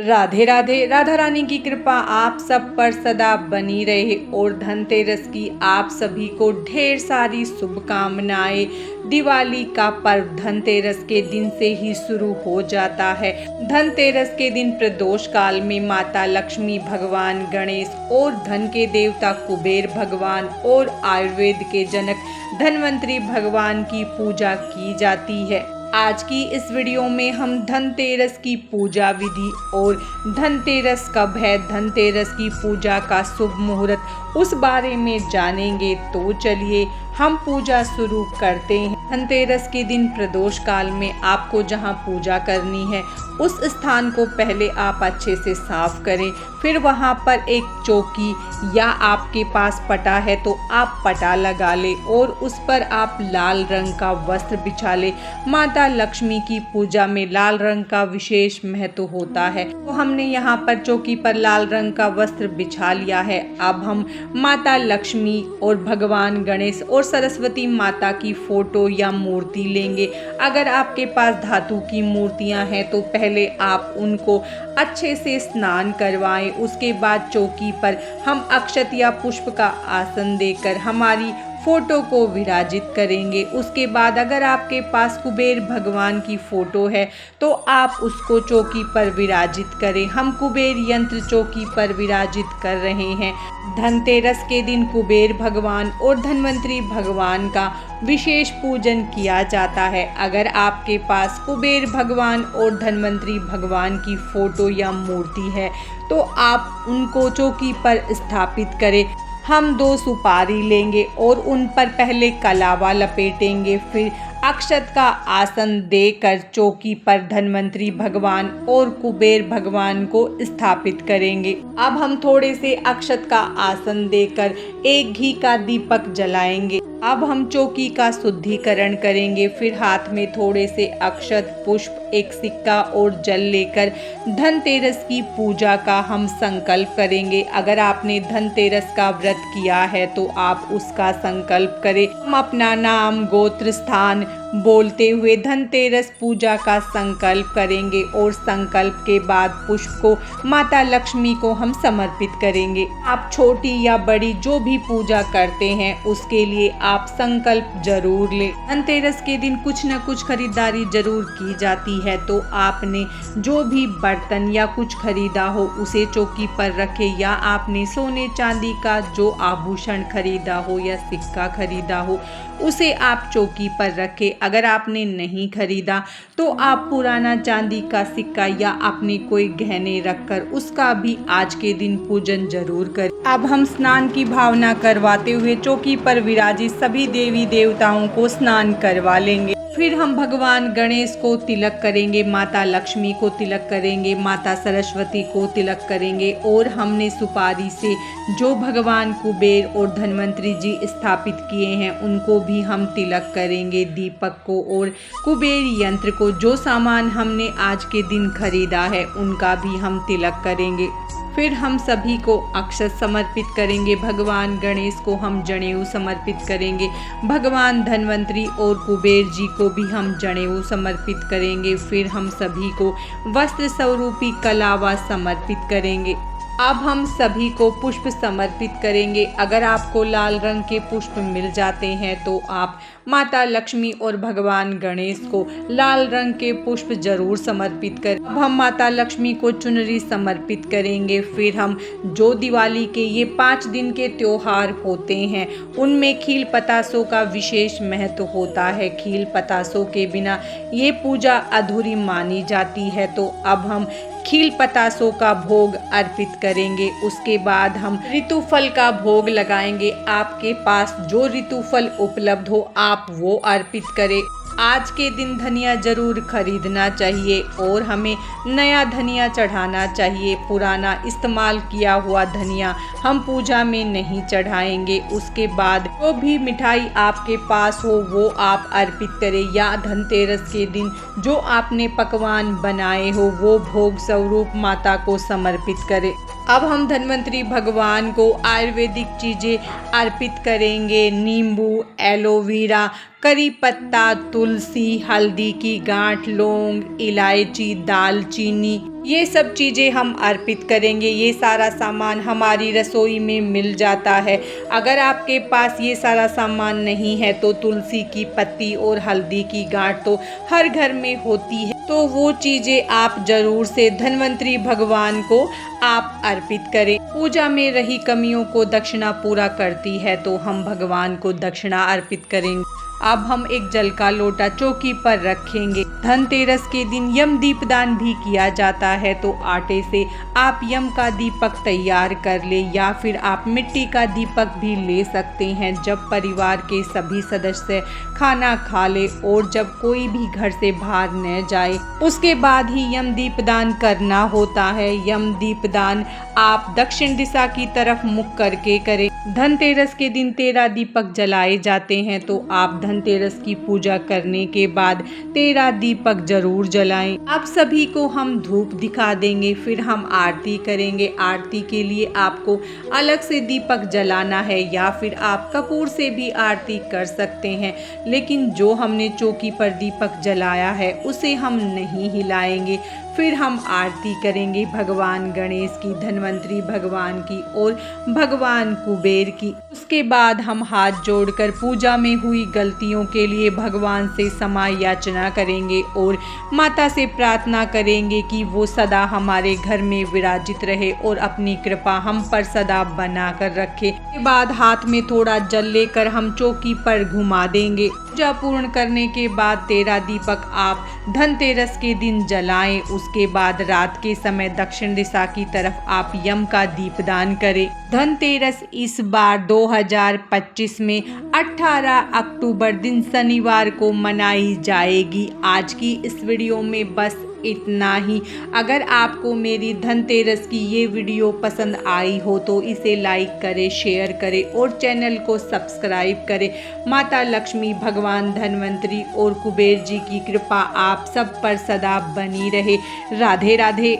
राधे राधे। राधा रानी की कृपा आप सब पर सदा बनी रहे और धनतेरस की आप सभी को ढेर सारी शुभकामनाएं। दिवाली का पर्व धनतेरस के दिन से ही शुरू हो जाता है। धनतेरस के दिन प्रदोष काल में माता लक्ष्मी, भगवान गणेश और धन के देवता कुबेर भगवान और आयुर्वेद के जनक धन्वंतरी भगवान की पूजा की जाती है। आज की इस वीडियो में हम धनतेरस की पूजा विधि और धनतेरस कब है, धनतेरस की पूजा का शुभ मुहूर्त उस बारे में जानेंगे। तो चलिए हम पूजा शुरू करते हैं। धनतेरस के दिन प्रदोष काल में आपको जहां पूजा करनी है उस स्थान को पहले आप अच्छे से साफ करें। फिर वहां पर एक चौकी या आपके पास पटा है तो आप पटा लगा ले और उस पर आप लाल रंग का वस्त्र बिछा ले। माता लक्ष्मी की पूजा में लाल रंग का विशेष महत्व होता है, तो हमने यहाँ पर चौकी पर लाल रंग का वस्त्र बिछा लिया है। अब हम माता लक्ष्मी और भगवान गणेश और सरस्वती माता की फोटो या मूर्ति लेंगे। अगर आपके पास धातु की मूर्तियां हैं तो पहले आप उनको अच्छे से स्नान करवाएं। उसके बाद चौकी पर हम अक्षत या पुष्प का आसन देकर हमारी फोटो को विराजित करेंगे। उसके बाद अगर आपके पास कुबेर भगवान की फोटो है तो आप उसको चौकी पर विराजित करें। हम कुबेर यंत्र चौकी पर विराजित कर रहे हैं। धनतेरस के दिन कुबेर भगवान और धन्वंतरी भगवान का विशेष पूजन किया जाता है। अगर आपके पास कुबेर भगवान और धन्वंतरी भगवान की फोटो या मूर्ति है तो आप उनको चौकी पर स्थापित करें। हम 2 सुपारी लेंगे और उन पर पहले कलावा लपेटेंगे, फिर अक्षत का आसन देकर चौकी पर धन्वंतरी भगवान और कुबेर भगवान को स्थापित करेंगे। अब हम थोड़े से अक्षत का आसन देकर एक घी का दीपक जलाएंगे। अब हम चौकी का शुद्धिकरण करेंगे। फिर हाथ में थोड़े से अक्षत, पुष्प, एक सिक्का और जल लेकर धनतेरस की पूजा का हम संकल्प करेंगे। अगर आपने धनतेरस का व्रत किया है तो आप उसका संकल्प करें। हम अपना नाम, गोत्र, स्थान बोलते हुए धनतेरस पूजा का संकल्प करेंगे और संकल्प के बाद पुष्प को माता लक्ष्मी को हम समर्पित करेंगे। आप छोटी या बड़ी जो भी पूजा करते हैं उसके लिए आप संकल्प जरूर लें। धनतेरस के दिन कुछ न कुछ खरीदारी जरूर की जाती है, तो आपने जो भी बर्तन या कुछ खरीदा हो उसे चौकी पर रखें, या आपने सोने चांदी का जो आभूषण खरीदा हो या सिक्का खरीदा हो उसे आप चौकी पर रखें। अगर आपने नहीं खरीदा तो आप पुराना चांदी का सिक्का या अपने कोई गहने रखकर उसका भी आज के दिन पूजन जरूर करें। अब हम स्नान की भावना करवाते हुए चौकी पर विराजित सभी देवी देवताओं को स्नान करवा लेंगे। फिर हम भगवान गणेश को तिलक करेंगे, माता लक्ष्मी को तिलक करेंगे, माता सरस्वती को तिलक करेंगे और हमने सुपारी से जो भगवान कुबेर और धन्वंतरी जी स्थापित किए हैं उनको भी हम तिलक करेंगे। दीपक को और कुबेर यंत्र को, जो सामान हमने आज के दिन खरीदा है उनका भी हम तिलक करेंगे। फिर हम सभी को अक्षत समर्पित करेंगे। भगवान गणेश को हम जनेऊ समर्पित करेंगे। भगवान धन्वंतरी और कुबेर जी को भी हम जनेऊ समर्पित करेंगे। फिर हम सभी को वस्त्र स्वरूपी कलावा समर्पित करेंगे। अब हम सभी को पुष्प समर्पित करेंगे। अगर आपको लाल रंग के पुष्प मिल जाते हैं तो आप माता लक्ष्मी और भगवान गणेश को लाल रंग के पुष्प जरूर समर्पित करें। अब हम माता लक्ष्मी को चुनरी समर्पित करेंगे। फिर हम जो दिवाली के ये 5 दिन के त्योहार होते हैं उनमें खील पतासों का विशेष महत्व होता है। खील पतासों के बिना ये पूजा अधूरी मानी जाती है, तो अब हम खील पतासों का भोग अर्पित करेंगे। उसके बाद हम ऋतुफल का भोग लगाएंगे। आपके पास जो ऋतुफल उपलब्ध हो आप वो अर्पित करें। आज के दिन धनिया जरूर खरीदना चाहिए और हमें नया धनिया चढ़ाना चाहिए। पुराना इस्तेमाल किया हुआ धनिया हम पूजा में नहीं चढ़ाएंगे। उसके बाद जो भी मिठाई आपके पास हो वो आप अर्पित करें, या धनतेरस के दिन जो आपने पकवान बनाए हो वो भोग स्वरूप माता को समर्पित करें। अब हम धन्वंतरी भगवान को आयुर्वेदिक चीज़ें अर्पित करेंगे। नींबू, एलोवेरा, करी पत्ता, तुलसी, हल्दी की गांठ, लौंग, इलायची, दालचीनी, ये सब चीज़ें हम अर्पित करेंगे। ये सारा सामान हमारी रसोई में मिल जाता है। अगर आपके पास ये सारा सामान नहीं है तो तुलसी की पत्ती और हल्दी की गांठ तो हर घर में होती है, तो वो चीज़ें आप ज़रूर से धन्वंतरी भगवान को आप अर्पित करें। पूजा में रही कमियों को दक्षिणा पूरा करती है, तो हम भगवान को दक्षिणा अर्पित करेंगे। अब हम एक जल का लोटा चौकी पर रखेंगे। धनतेरस के दिन यम दीपदान भी किया जाता है, तो आटे से आप यम का दीपक तैयार कर ले या फिर आप मिट्टी का दीपक भी ले सकते हैं। जब परिवार के सभी सदस्य खाना खा ले और जब कोई भी घर से बाहर न जाए, उसके बाद ही यम दीपदान करना होता है। यम दीपदान आप दक्षिण दिशा की तरफ मुख करके करें। धनतेरस के दिन 13 दीपक जलाए जाते हैं, तो आप धनतेरस की पूजा करने के बाद 13 दीपक जरूर जलाएं। आप सभी को हम धूप दिखा देंगे, फिर हम आरती करेंगे। आरती के लिए आपको अलग से दीपक जलाना है या फिर आप कपूर से भी आरती कर सकते हैं, लेकिन जो हमने चौकी पर दीपक जलाया है उसे हम नहीं हिलाएंगे। फिर हम आरती करेंगे भगवान गणेश की, धन्वंतरी भगवान की और भगवान कुबेर की। उसके बाद हम हाथ जोड़कर पूजा में हुई गलतियों के लिए भगवान से क्षमा याचना करेंगे और माता से प्रार्थना करेंगे कि वो सदा हमारे घर में विराजित रहे और अपनी कृपा हम पर सदा बना कर रखे। इसके बाद हाथ में थोड़ा जल लेकर हम चौकी पर घुमा देंगे। पूजा पूर्ण करने के बाद 13 दीपक आप धनतेरस के दिन जलाएं। उसके बाद रात के समय दक्षिण दिशा की तरफ आप यम का दीपदान करें। धनतेरस इस बार 2025 में 18 अक्टूबर दिन शनिवार को मनाई जाएगी। आज की इस वीडियो में बस इतना ही। अगर आपको मेरी धनतेरस की ये वीडियो पसंद आई हो तो इसे लाइक करें, शेयर करें और चैनल को सब्सक्राइब करें। माता लक्ष्मी, भगवान धन्वंतरी और कुबेर जी की कृपा आप सब पर सदा बनी रहे। राधे राधे।